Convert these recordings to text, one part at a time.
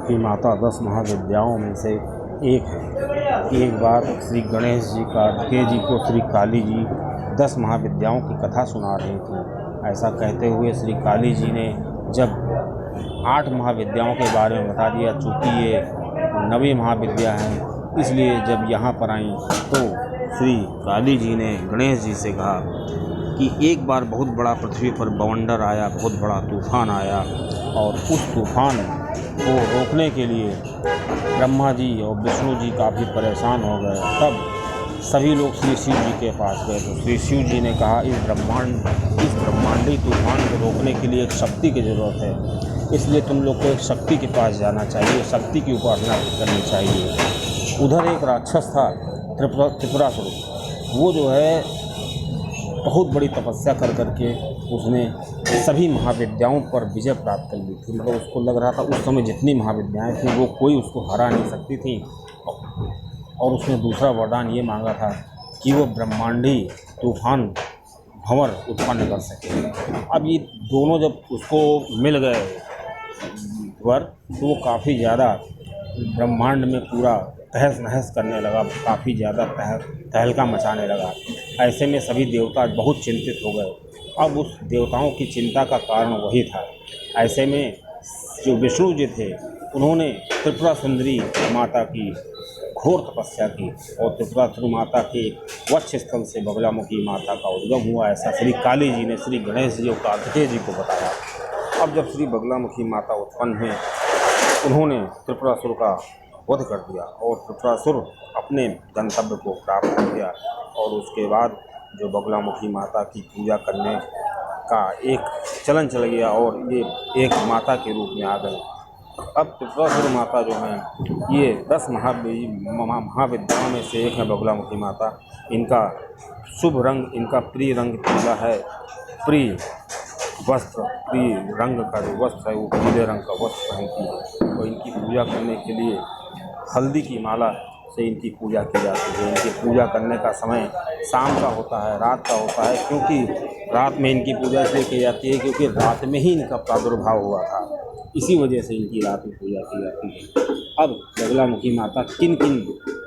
बगलामुखी माता 10 महाविद्याओं में से एक है। एक बार श्री गणेश जी कार्तिकेय जी को श्री काली जी 10 महाविद्याओं की कथा सुना रही थी। ऐसा कहते हुए श्री काली जी ने जब 8 महाविद्याओं के बारे में बता दिया, चूँकि ये 9वीं महाविद्या है, इसलिए जब यहाँ पर आई तो श्री काली जी ने गणेश जी से कहा कि एक बार बहुत बड़ा पृथ्वी पर बवंडर आया, बहुत बड़ा तूफ़ान आया, और उस तूफ़ान को रोकने के लिए ब्रह्मा जी और विष्णु जी काफ़ी परेशान हो गए। तब सभी लोग श्री शिव जी के पास गए तो श्री शिव जी ने कहा, इस ब्रह्मांडी तूफ़ान को रोकने के लिए एक शक्ति की ज़रूरत है, इसलिए तुम लोग को एक शक्ति के पास जाना चाहिए, शक्ति की उपासना करनी चाहिए। उधर एक राक्षस था त्रिपुरासुर, वो जो है बहुत बड़ी तपस्या कर करके उसने सभी महाविद्याओं पर विजय प्राप्त कर ली थी। मतलब उसको लग रहा था उस समय जितनी महाविद्याएं थी वो कोई उसको हरा नहीं सकती थी, और उसने दूसरा वरदान ये मांगा था कि वो ब्रह्मांडी तूफान भंवर उत्पन्न कर सके। अब ये दोनों जब उसको मिल गए वर, तो वो काफ़ी ज़्यादा ब्रह्मांड में पूरा तहस नहस करने लगा, काफ़ी ज़्यादा तहलका मचाने लगा। ऐसे में सभी देवता बहुत चिंतित हो गए। अब उस देवताओं की चिंता का कारण वही था। ऐसे में जो विष्णु जी थे उन्होंने त्रिपुरा सुंदरी माता की घोर तपस्या की, और त्रिपुरा माता के वक्ष स्थल से बगलामुखी माता का उद्गम हुआ। ऐसा श्री काली जी ने श्री गणेश जी और कार्तिकेय जी को बताया। अब जब श्री बगलामुखी माता उत्पन्न हुए, उन्होंने त्रिपुरासुर का वध कर दिया और त्रिपुरासुर अपने गंतव्य को प्राप्त कर गया। और उसके बाद जो बगलामुखी माता की पूजा करने का एक चलन चल गया और ये एक माता के रूप में आ गए। अब त्रिपुरासुर माता जो हैं ये 10 महाविद्याओं में से एक है बगलामुखी माता। इनका शुभ रंग, इनका प्रिय रंग पीला है। प्रिय वस्त्र, प्रिय रंग का जो वस्त्र है वो पीले रंग का वस्त्र पहनती है। तो इनकी पूजा करने के लिए हल्दी की माला से इनकी पूजा की जाती है। इनकी पूजा करने का समय शाम का होता है, रात का होता है, क्योंकि रात में इनकी पूजा इसलिए की जाती है क्योंकि रात में ही इनका प्रादुर्भाव हुआ था, इसी वजह से इनकी रात में पूजा की जाती है। अब बगलामुखी माता किन किन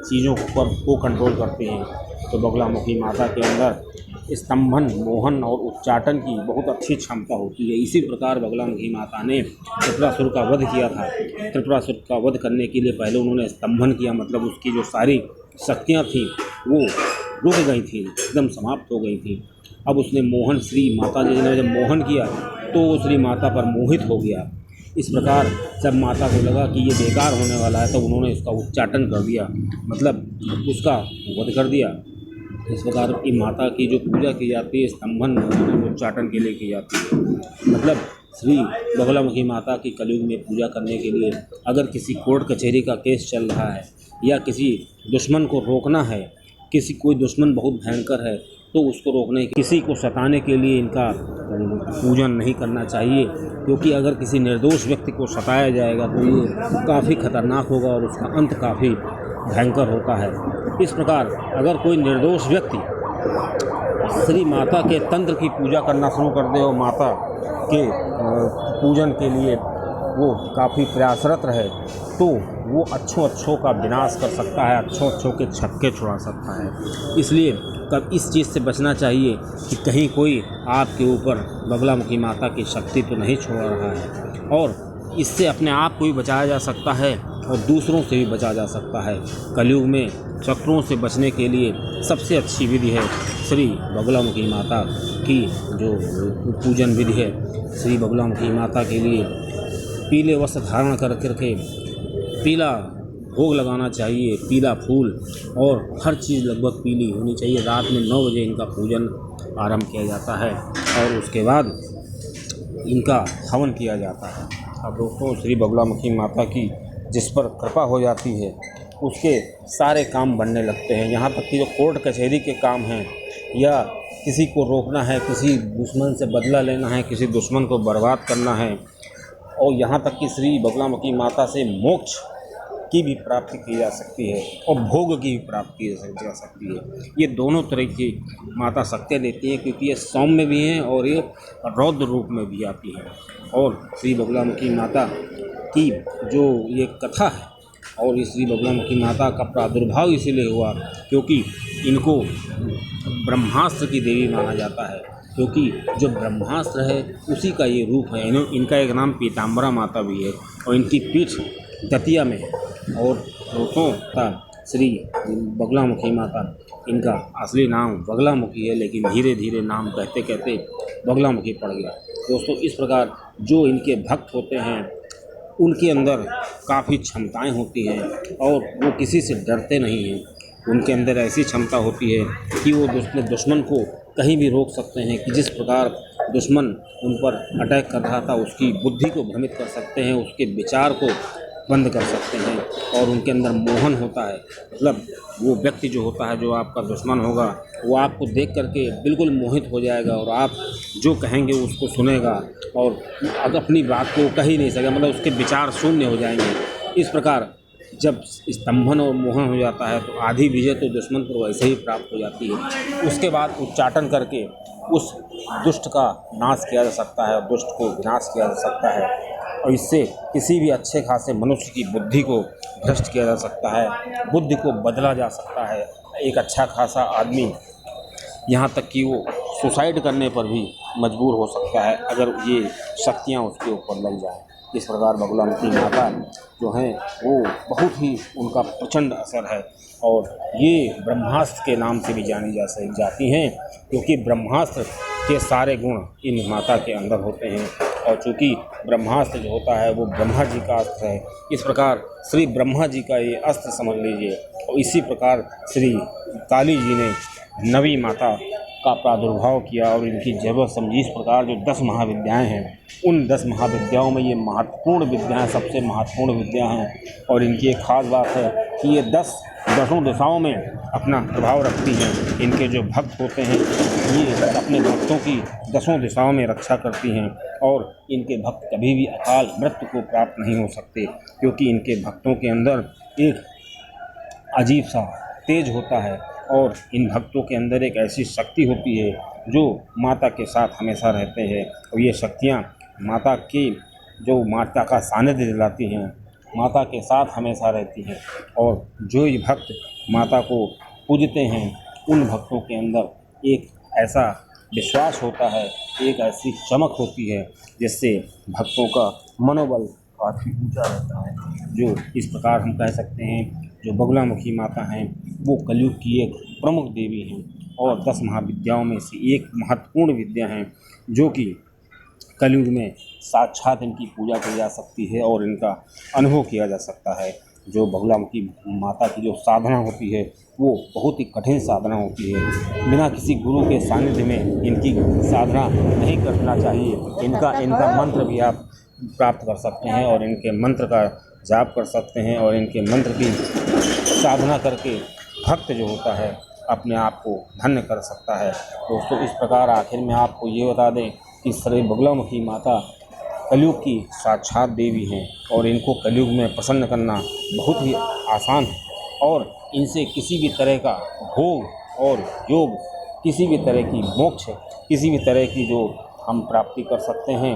चीज़ों पर को कंट्रोल करती हैं, तो बगलामुखी माता के अंदर स्तंभन, मोहन और उच्चाटन की बहुत अच्छी क्षमता होती है। इसी प्रकार बगलामुखी माता ने त्रिपुरासुर का वध किया था। त्रिपुरासुर का वध करने के लिए पहले उन्होंने स्तंभन किया, मतलब उसकी जो सारी शक्तियाँ थीं वो रुक गई थी, एकदम समाप्त हो गई थी। अब उसने मोहन, श्री माता जी ने जब मोहन किया तो वो श्री माता पर मोहित हो गया। इस प्रकार जब माता को लगा कि ये बेकार होने वाला है, तो उन्होंने इसका उच्चाटन कर दिया, मतलब उसका वध कर दिया। इस प्रकार की माता की जो पूजा की जाती है स्तंभन उच्चाटन के लिए की जाती है। मतलब श्री बगलामुखी माता की कलयुग में पूजा करने के लिए अगर किसी कोर्ट कचहरी का केस चल रहा है या किसी दुश्मन को रोकना है, कोई दुश्मन बहुत भयंकर है तो उसको रोकने, किसी को सताने के लिए इनका पूजन नहीं करना चाहिए, क्योंकि अगर किसी निर्दोष व्यक्ति को सताया जाएगा तो ये काफ़ी खतरनाक होगा और उसका अंत काफ़ी भयंकर होता है। इस प्रकार अगर कोई निर्दोष व्यक्ति श्री माता के तंत्र की पूजा करना शुरू कर दे और माता के पूजन के लिए वो काफ़ी प्रयासरत रहे, तो वो अच्छों का विनाश कर सकता है, अच्छों के छक्के छुड़ा सकता है। इसलिए कब इस चीज़ से बचना चाहिए कि कहीं कोई आपके ऊपर बगलामुखी माता की शक्ति तो नहीं छोड़ रहा है, और इससे अपने आप को भी बचाया जा सकता है और दूसरों से भी बचा जा सकता है। कलयुग में चक्रों से बचने के लिए सबसे अच्छी विधि है श्री बगलामुखी माता की जो पूजन विधि है। श्री बगलामुखी माता के लिए पीले वस्त्र धारण कर करके पीला भोग लगाना चाहिए, पीला फूल, और हर चीज़ लगभग पीली होनी चाहिए। रात में 9 बजे इनका पूजन आरंभ किया जाता है और उसके बाद इनका हवन किया जाता है। अब दोस्तों, श्री बगलामुखी माता की जिस पर कृपा हो जाती है उसके सारे काम बनने लगते हैं। यहाँ तक कि जो कोर्ट कचहरी के काम हैं या किसी को रोकना है, किसी दुश्मन से बदला लेना है, किसी दुश्मन को बर्बाद करना है, और यहाँ तक कि श्री बगलामुखी माता से मोक्ष की भी प्राप्ति की जा सकती है और भोग की भी प्राप्ति की जा सकती है। ये दोनों तरह की माता शक्तियाँ देती हैं, क्योंकि ये सौम्य भी हैं और ये रौद्र रूप में भी आती हैं। और श्री बगुलामुखी माता की जो ये कथा है, और इस श्री बगुलामुखी माता का प्रादुर्भाव इसीलिए हुआ क्योंकि इनको ब्रह्मास्त्र की देवी माना जाता है, क्योंकि जो ब्रह्मास्त्र है उसी का ये रूप है। इनका एक नाम पीताम्बरा माता भी है और इनकी पीठ दतिया में है। और दोस्तों का श्री बगुलामुखी माता, इनका असली नाम बगलामुखी है, लेकिन धीरे धीरे नाम कहते कहते बगलामुखी पड़ गया। दोस्तों इस प्रकार जो इनके भक्त होते हैं उनके अंदर काफ़ी क्षमताएं होती हैं और वो किसी से डरते नहीं हैं। उनके अंदर ऐसी क्षमता होती है कि वो दुश्मन को कहीं भी रोक सकते हैं, कि जिस प्रकार दुश्मन उन पर अटैक कर रहा था उसकी बुद्धि को भ्रमित कर सकते हैं, उसके विचार को बंद कर सकते हैं। और उनके अंदर मोहन होता है, मतलब वो व्यक्ति जो होता है, जो आपका दुश्मन होगा, वो आपको देख करके बिल्कुल मोहित हो जाएगा और आप जो कहेंगे उसको सुनेगा और अगर अपनी बात को कह ही नहीं सकेगा, मतलब उसके विचार शून्य हो जाएंगे। इस प्रकार जब स्तंभन और मोहन हो जाता है तो आधी विजय तो दुश्मन पर वैसे ही प्राप्त हो जाती है। उसके बाद उच्चाटन करके उस दुष्ट का नाश किया जा सकता है, दुष्ट को विनाश किया जा सकता है और इससे किसी भी अच्छे खासे मनुष्य की बुद्धि को भ्रष्ट किया जा सकता है, बुद्धि को बदला जा सकता है। एक अच्छा खासा आदमी यहाँ तक कि वो सुसाइड करने पर भी मजबूर हो सकता है अगर ये शक्तियाँ उसके ऊपर लग जाएँ। इस प्रकार बगलामुखी माता जो हैं वो बहुत ही उनका प्रचंड असर है और ये ब्रह्मास्त्र के नाम से भी जानी जाती हैं, क्योंकि ब्रह्मास्त्र के सारे गुण इन माता के अंदर होते हैं। और चूँकि ब्रह्मास्त्र जो होता है वो ब्रह्मा जी का अस्त्र है, इस प्रकार श्री ब्रह्मा जी का ये अस्त्र समझ लीजिए। और इसी प्रकार श्री काली जी ने नवी माता का प्रादुर्भाव किया और इनकी जरूरत समझी। इस प्रकार जो 10 महाविद्याएं हैं, उन 10 महाविद्याओं में ये महत्वपूर्ण विद्याएं सबसे महत्वपूर्ण विद्या हैं और इनकी एक खास बात है कि ये 10 दिशाओं में अपना प्रभाव रखती हैं। इनके जो भक्त होते हैं ये अपने भक्तों की 10 दिशाओं में रक्षा करती हैं और इनके भक्त कभी भी अकाल मृत्यु को प्राप्त नहीं हो सकते, क्योंकि इनके भक्तों के अंदर एक अजीब सा तेज होता है और इन भक्तों के अंदर एक ऐसी शक्ति होती है जो माता के साथ हमेशा रहते हैं। और ये शक्तियाँ माता का सानिध्य दिलाती हैं, माता के साथ हमेशा रहती हैं। और जो ये भक्त माता को पूजते हैं उन भक्तों के अंदर एक ऐसा विश्वास होता है, एक ऐसी चमक होती है जिससे भक्तों का मनोबल काफ़ी ऊंचा रहता है। जो इस प्रकार हम कह सकते हैं जो बगलामुखी माता हैं वो कलयुग की एक प्रमुख देवी हैं और 10 महाविद्याओं में से एक महत्वपूर्ण विद्या हैं, जो कि कलयुग में साक्षात इनकी पूजा की जा सकती है और इनका अनुभव किया जा सकता है। जो बगलामुखी माता की जो साधना होती है वो बहुत ही कठिन साधना होती है, बिना किसी गुरु के सानिध्य में इनकी साधना नहीं करना चाहिए। इनका मंत्र भी आप प्राप्त कर सकते हैं और इनके मंत्र का जाप कर सकते हैं और इनके मंत्र की साधना करके भक्त जो होता है अपने आप को धन्य कर सकता है। दोस्तों इस प्रकार आखिर में आपको ये बता दें कि श्री बगलामुखी माता कलयुग की साक्षात देवी हैं और इनको कलयुग में प्रसन्न करना बहुत ही आसान है और इनसे किसी भी तरह का भोग और योग, किसी भी तरह की मोक्ष, किसी भी तरह की जो हम प्राप्ति कर सकते हैं।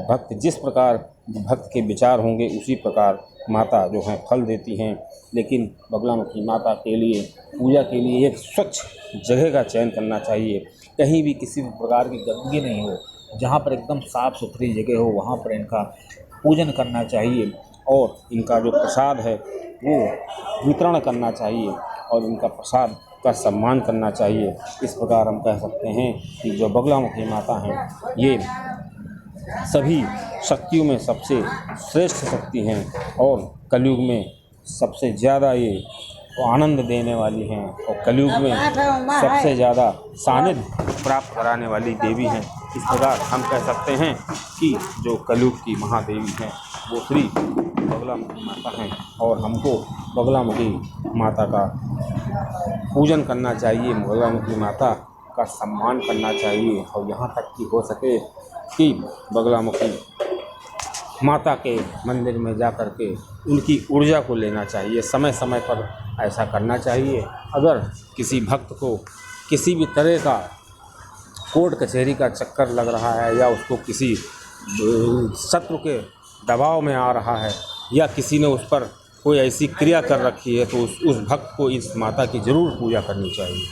भक्त जिस प्रकार भक्त के विचार होंगे उसी प्रकार माता जो है फल देती हैं। लेकिन बगलामुखी माता के लिए पूजा के लिए एक स्वच्छ जगह का चयन करना चाहिए, कहीं भी किसी भी प्रकार की गंदगी नहीं हो, जहाँ पर एकदम साफ़ सुथरी जगह हो वहाँ पर इनका पूजन करना चाहिए और इनका जो प्रसाद है वो वितरण करना चाहिए और इनका प्रसाद का सम्मान करना चाहिए। इस प्रकार हम कह सकते हैं कि जो बगलामुखी माता हैं ये सभी शक्तियों में सबसे श्रेष्ठ शक्ति हैं और कलयुग में सबसे ज़्यादा ये आनंद देने वाली हैं और कलयुग में सबसे ज़्यादा सानिध्य प्राप्त कराने वाली देवी हैं। इस प्रकार हम कह सकते हैं कि जो कलयुग की महादेवी हैं वो श्री बगलामुखी माता हैं और हमको बगलामुखी माता का पूजन करना चाहिए, बगलामुखी माता का सम्मान करना चाहिए और यहाँ तक कि हो सके कि बगलामुखी माता के मंदिर में जा कर के उनकी ऊर्जा को लेना चाहिए। समय समय पर ऐसा करना चाहिए। अगर किसी भक्त को किसी भी तरह का कोर्ट कचहरी का चक्कर लग रहा है या उसको किसी शत्रु के दबाव में आ रहा है या किसी ने उस पर कोई ऐसी क्रिया कर रखी है तो उस भक्त को इस माता की ज़रूर पूजा करनी चाहिए।